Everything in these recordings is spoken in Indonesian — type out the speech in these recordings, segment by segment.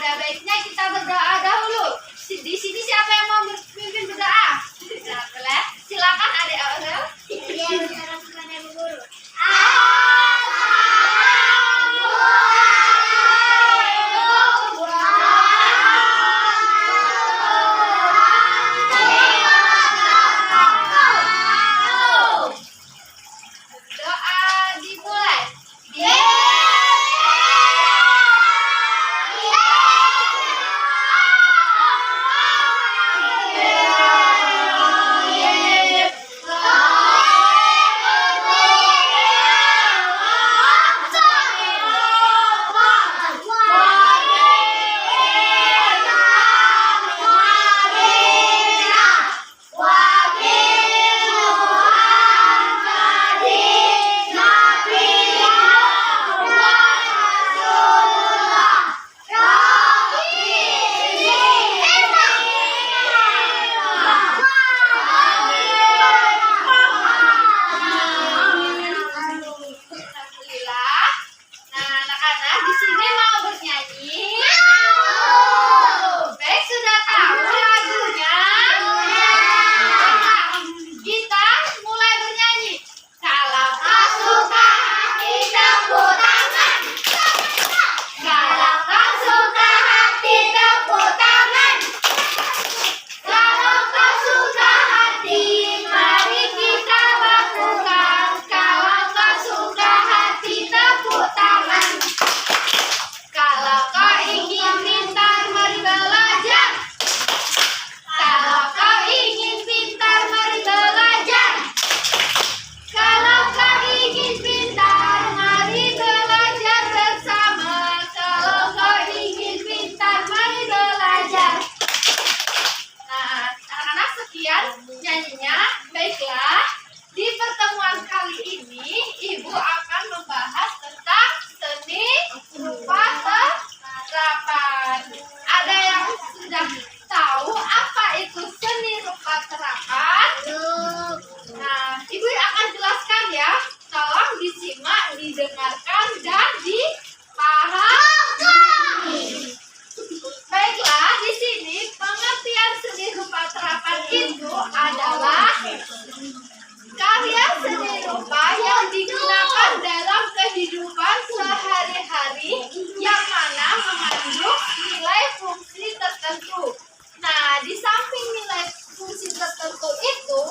ada baiknya kita berdoa dahulu. Di sini siapa yang mau memimpin berdoa? Boleh. Silakan Adik Aurel. Dia berharap kepada Bu Guru. Doa dimulai. Alhamdulillah. Nah, anak-anak di sini mau bernyanyi. Baik, sudah tahu lagunya? Kita mulai bernyanyi. Kalau kau suka hati tepuk tangan. Kalau kau suka hati tepuk tangan. Kalau kau suka hati, mari kita lakukan. Kalau kau suka hati, tepuk tangan. Kalau kau ingin pintar, mari belajar. Kalau kau ingin pintar, mari belajar. Kalau kau ingin pintar, mari belajar bersama. Kalau kau ingin pintar, mari belajar. Nah, anak-anak, sekian nyanyinya. Baiklah, di pertemuan kali ini Ibu akan membahas tentang seni rupa terapan. Ada yang sudah tahu apa itu seni rupa terapan? Nah, Ibu akan jelaskan ya. Tolong disimak, didengarkan, dan dipahami. Baiklah, di sini pengertian seni rupa terapan itu adalah karya seni rupa yang digunakan dalam kehidupan sehari-hari yang mana mengandung nilai fungsi tertentu. Nah, di samping nilai fungsi tertentu itu,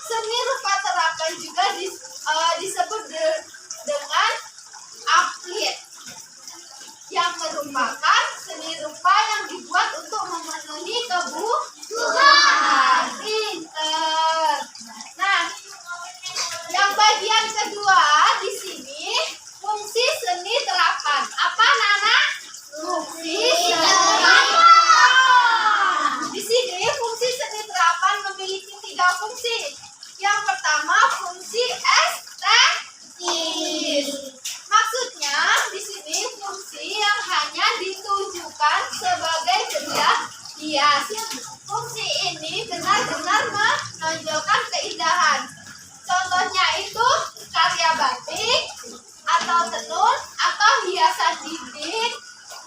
seni rupa terapan juga disebut dengan applied, yang merupakan seni rupa yang dibuat untuk memenuhi kebutuhan. Pinter. Nah, yang bagian kedua di sini fungsi seni terapan. Apa, Nana? Fungsi seni terapan. Di sini fungsi seni terapan memiliki 3 fungsi. Yang pertama, fungsi estetis. Maksudnya di sini fungsi yang hanya ditujukan sebagai benda hias. Fungsi ini benar-benar menonjolkan keindahan. Contohnya itu karya batik atau tenun atau hiasan dinding,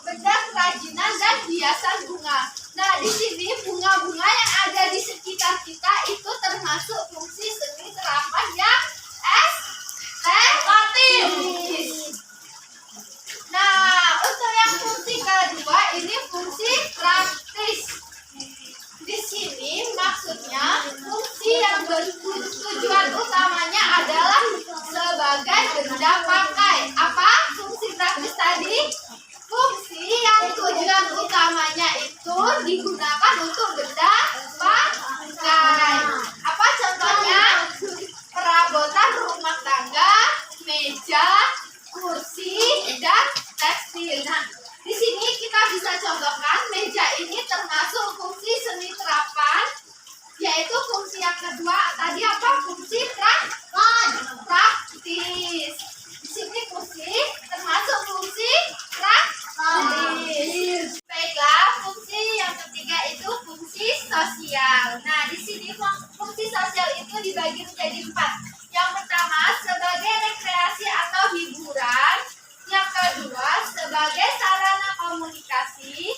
benda kerajinan, dan hiasan bunga. Nah, di sini bunga-bunga yang ada di sekitar kita itu termasuk fungsi seni terapan yang estetis. Nah, untuk yang fungsi kedua ini fungsi praktis. Di sini maksudnya fungsi yang bertujuan utamanya adalah sebagai benda pakai. Apa fungsi praktis tadi? Fungsi yang tujuan utamanya itu digunakan untuk benda pakai. Apa contohnya? Perabotan rumah tangga, meja, kursi, dan tekstil. Nah, di sini kita bisa contohkan meja ini termasuk fungsi seni terapan, yaitu fungsi yang kedua tadi apa? Fungsi praktis. Di sini fungsi termasuk fungsi praktis. Baiklah, fungsi yang ketiga itu fungsi sosial. Nah, di sini fungsi sosial itu dibagi menjadi 4. Yang pertama sebagai rekreasi atau hiburan. Yang kedua sebagai sarana komunikasi.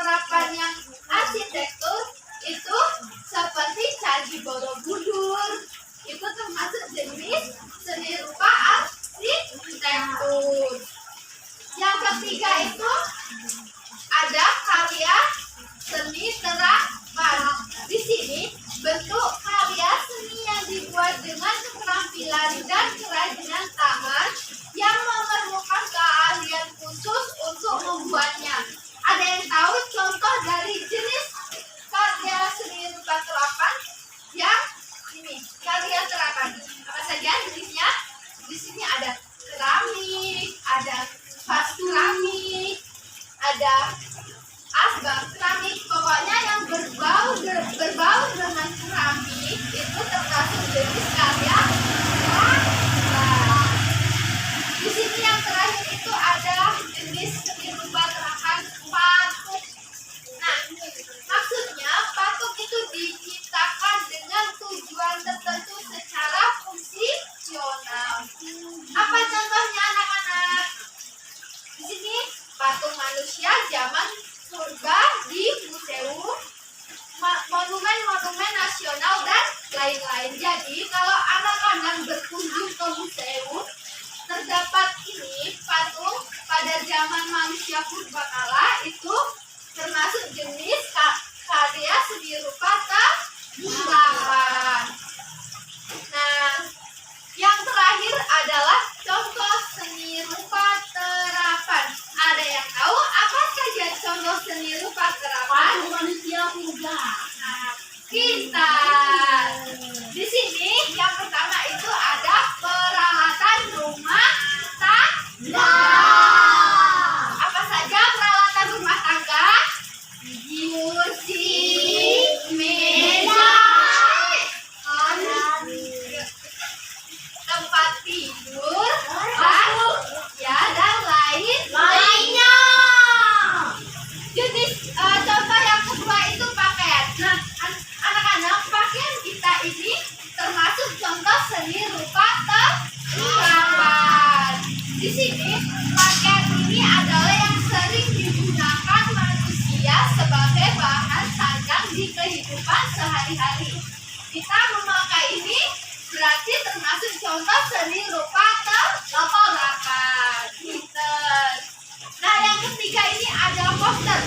penerapan yang arsitektur itu seperti Candi Borobudur. Itu termasuk jenis seni rupa arsitektur. Yang ketiga itu ada karya seni terapan. Di sini bentuk karya seni yang dibuat dengan keterampilan dan kerajinan tangan yang memerlukan keahlian khusus untuk membuatnya. Ada yang tahu contoh dari jenis karya seni rupa terapan? Yang ini karya terapan. Apa saja jenisnya? Di sini ada keramik, ada vas keramik, ada asbak keramik. Pokoknya yang berbau dengan keramik itu termasuk jenis karya terapan. Di sini yang terakhir itu ada jenis seni rupa terapan patung. Nah, maksudnya patung itu diciptakan dengan tujuan tertentu secara fungsional. Apa contohnya anak-anak? Di sini patung manusia zaman purba di museum, monumen-monumen nasional dan lain-lain. Jadi kalau anak-anak berkunjung ke museum, terdapat ini patung pada zaman manusia purbakala itu termasuk jenis karya seni rupa terapan. Nah, yang terakhir adalah contoh seni rupa terapan. Ada yang tahu apa saja contoh seni rupa terapan? Manusia purba. Nah, pintar. Di sini yang pertama itu ada peralatan rumah tangga. Apa saja peralatan rumah tangga? Kursi, meja, tempat tidur, ya dan lainnya. Jenis contoh yang kedua itu pakaian. Nah, anak-anak, pakaian kita ini termasuk contoh seni rupa terapan. Di sini pakaian ini adalah yang sering digunakan manusia sebagai bahan sandang di kehidupan sehari-hari. Kita memakai ini berarti termasuk contoh seni rupa terapan. Nah, yang ketiga ini ada poster.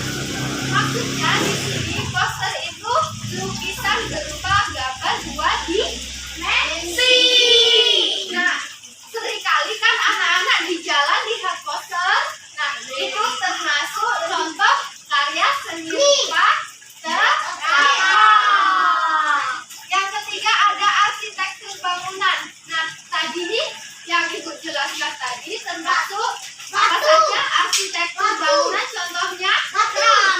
Maksudnya di sini poster itu lukisan berupa gambar dua dimensi. Nah, seringkali kan anak-anak di jalan lihat poster. Nah, itu termasuk contoh karya seni rupa terapan. Yang ketiga ada arsitektur bangunan. Nah, tadi yang Ibu jelaskan tadi termasuk apa saja arsitektur bangunan, contohnya hotel,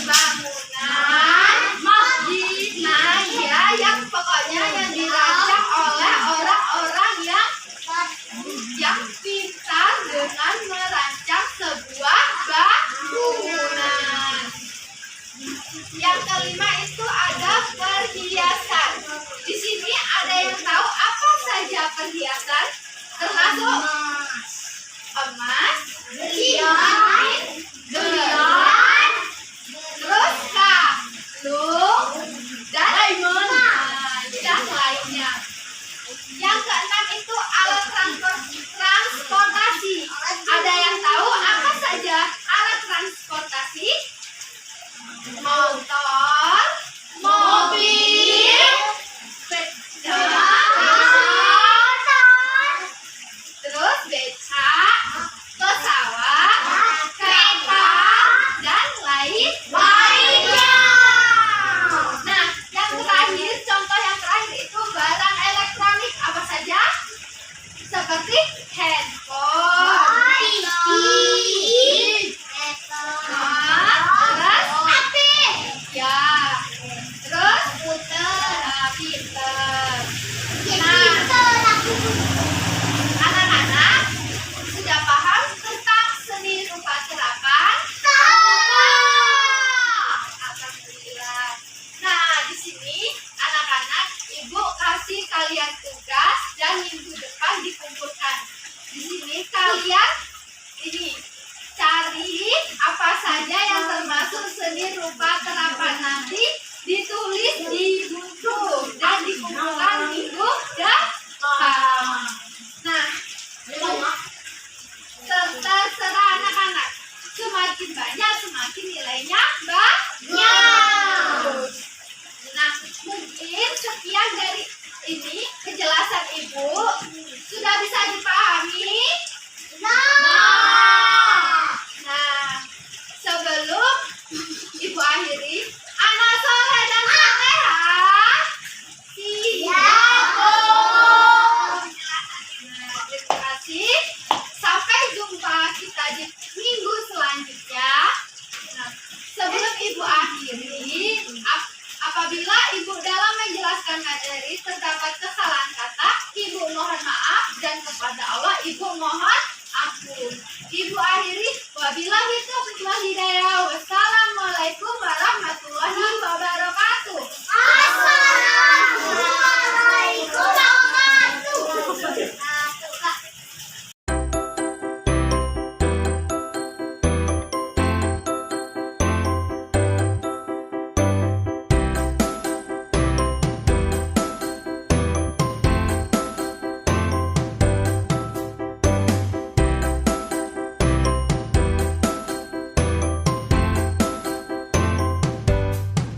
bangunan, masjid. Nah, ya, yang pokoknya yang dirancang oleh orang-orang yang pintar dengan merancang sebuah bangunan. Yang kelima itu ada perhiasan. Di sini ada yang tahu apa saja perhiasan? Termasuk emas, berlian, terus kalung, dan lainnya. Yang keenam itu alat transportasi. Ada yang tahu apa saja alat transportasi? Motor, mobil, sepeda, terus becak, pesawat, kereta, dan lainnya. Nah, yang terakhir, contoh yang terakhir itu barang elektronik. Apa saja? Seperti handphone, TV, terus pinter. Anak-anak sudah paham tentang seni rupa terapan? Alhamdulillah. Nah, di sini anak-anak, Ibu kasih kalian tugas dan minggu depan dikumpulkan. Di sini kalian ini cara materi apa saja yang termasuk seni rupa terapan nanti ditulis di buku dan dikumpulkan minggu depan. Nah, terserah anak-anak. Semakin banyak, semakin nilainya bagus. Nah, mungkin sekian dari ini penjelasan Ibu sudah bisa dipahami. Nah, sebelum Ibu akhiri, anak soleh dan soleha siap. Nah, terima kasih. Sampai jumpa kita di minggu selanjutnya. Nah, sebelum Ibu akhiri, apabila Ibu dalam menjelaskan materi terdapat kesalahan kata, Ibu mohon maaf dan kepada Allah Ibu mohon ampun. Ibu akhiri, wabillahi